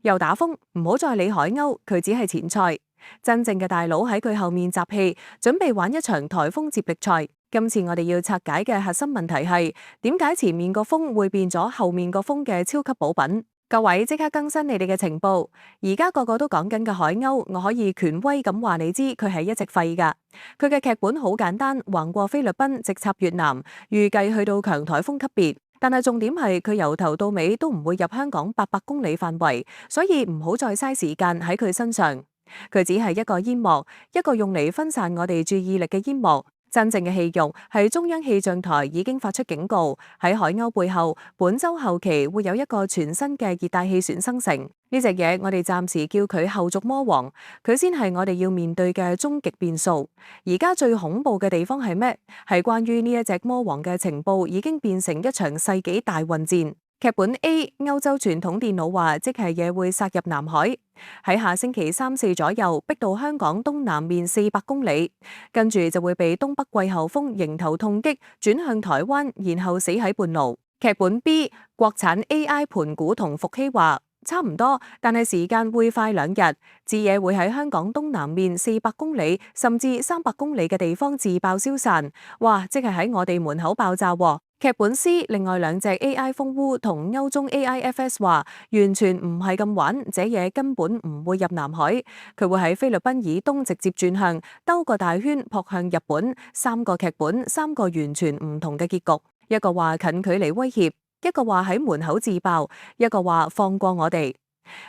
又打風，唔好再理海鷗，佢只係前菜。真正嘅大佬喺佢後面集氣，準備玩一場颱風接力賽。今次我哋要拆解嘅核心問題係點解前面個風會變咗後面個風嘅超級補品？各位即刻更新你哋嘅情報，而家個個都講緊嘅海鷗，我可以權威咁話你知，佢係一隻廢㗎。佢嘅劇本好簡單，橫過菲律賓，直插越南，預計去到強颱風級別。但係重點係佢由頭到尾都唔會入香港800公里範圍，所以唔好再嘥時間喺佢身上。佢只係一個煙幕，一個用嚟分散我哋注意力嘅煙幕。真正嘅戲肉係中央氣象台已經發出警告，喺海鷗背後，本週後期會有一個全新嘅熱帶氣旋生成。呢隻嘢我哋暫時叫佢後續魔王，佢先係我哋要面對嘅終極變數。而家最恐怖嘅地方係咩？係關於呢一隻魔王嘅情報已經變成一場世紀大混戰。劇本 A， 歐洲傳統電腦話即係嘢會殺入南海，喺下星期3、4左右逼到香港東南面400公里，跟住就會被東北季候風迎頭痛擊，轉向台灣，然後死喺半路。劇本 B， 國產 AI 盤古同伏羲話差唔多，但係時間會快2日，支嘢會喺香港東南面400公里甚至300公里嘅地方自爆消散，哇！即係喺我哋門口爆炸喎。劇本 C， 另外2隻 AI 蜂烏同歐中 AIFS 話完全唔係咁玩，這嘢根本唔會入南海，佢會喺菲律賓以東直接轉向，兜個大圈撲向日本。3個劇本，3個完全唔同嘅結局，一個話近距離威脅，一個話喺門口自爆，一個話放過我哋。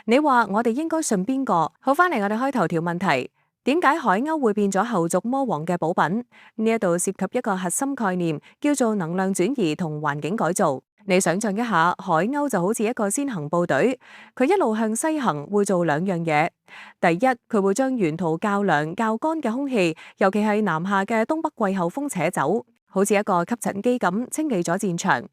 你話我哋應該信邊個？好，返嚟我哋開頭條問題。點解海鷗會變咗後續魔王嘅補品？呢一度涉及一個核心概念，叫做能量轉移同環境改造。你想象一下，海鷗就好似一個先行部隊，佢一路向西行會做2樣嘢。第一，佢會將沿途較涼較乾嘅空氣，尤其係南下嘅東北季候風扯走，好似一個吸塵機咁清理咗戰場。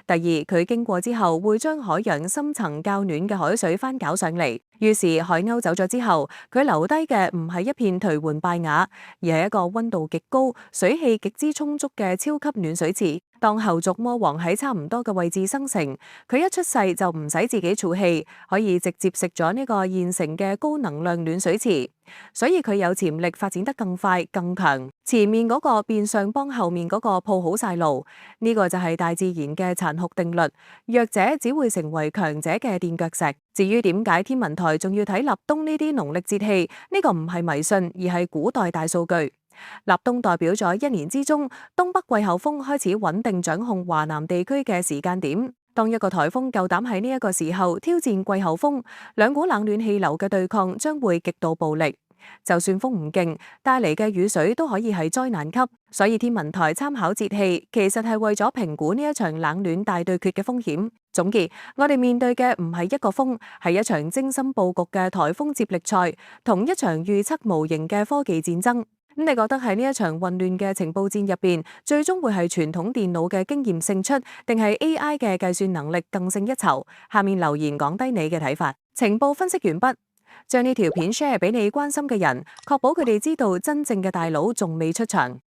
第二，佢經過之後會將海洋深層較暖嘅海水翻攪上嚟，於是海鷗走咗之後，佢留低嘅唔係一片頹垣敗瓦，而係一個溫度極高、水氣極之充足嘅超級暖水池。當後續魔王喺差唔多嘅位置生成，佢一出世就唔使自己儲氣，可以直接食咗呢個現成嘅高能量暖水池，所以佢有潛力發展得更快更強。前面嗰個變相幫後面嗰個鋪好晒路，呢個就係大自然嘅殘酷定律，弱者只會成為強者嘅墊腳石。至於點解天文台仲要睇立冬呢啲農曆節氣，呢個唔係迷信，而係古代大數據。立冬代表咗1年之中東北季候風開始穩定掌控華南地區嘅時間點。當一個颱風夠膽喺呢一個時候挑戰季候風，兩股冷暖氣流嘅對抗將會極度暴力。就算風唔勁，帶嚟嘅雨水都可以係災難級。所以天文台參考節氣，其實係為咗評估呢一場冷暖大對決嘅風險。總結，我哋面對嘅唔係一個風，係一場精心佈局嘅颱風接力賽，同一場預測模型嘅科技戰爭。咁你覺得喺呢一場混亂嘅情報戰入邊，最終會係傳統電腦嘅經驗勝出，定係 AI 嘅計算能力更勝一籌？下面留言講低你嘅睇法。情報分析完畢，將呢條片 share 俾你關心嘅人，確保佢哋知道真正嘅大佬仲未出場。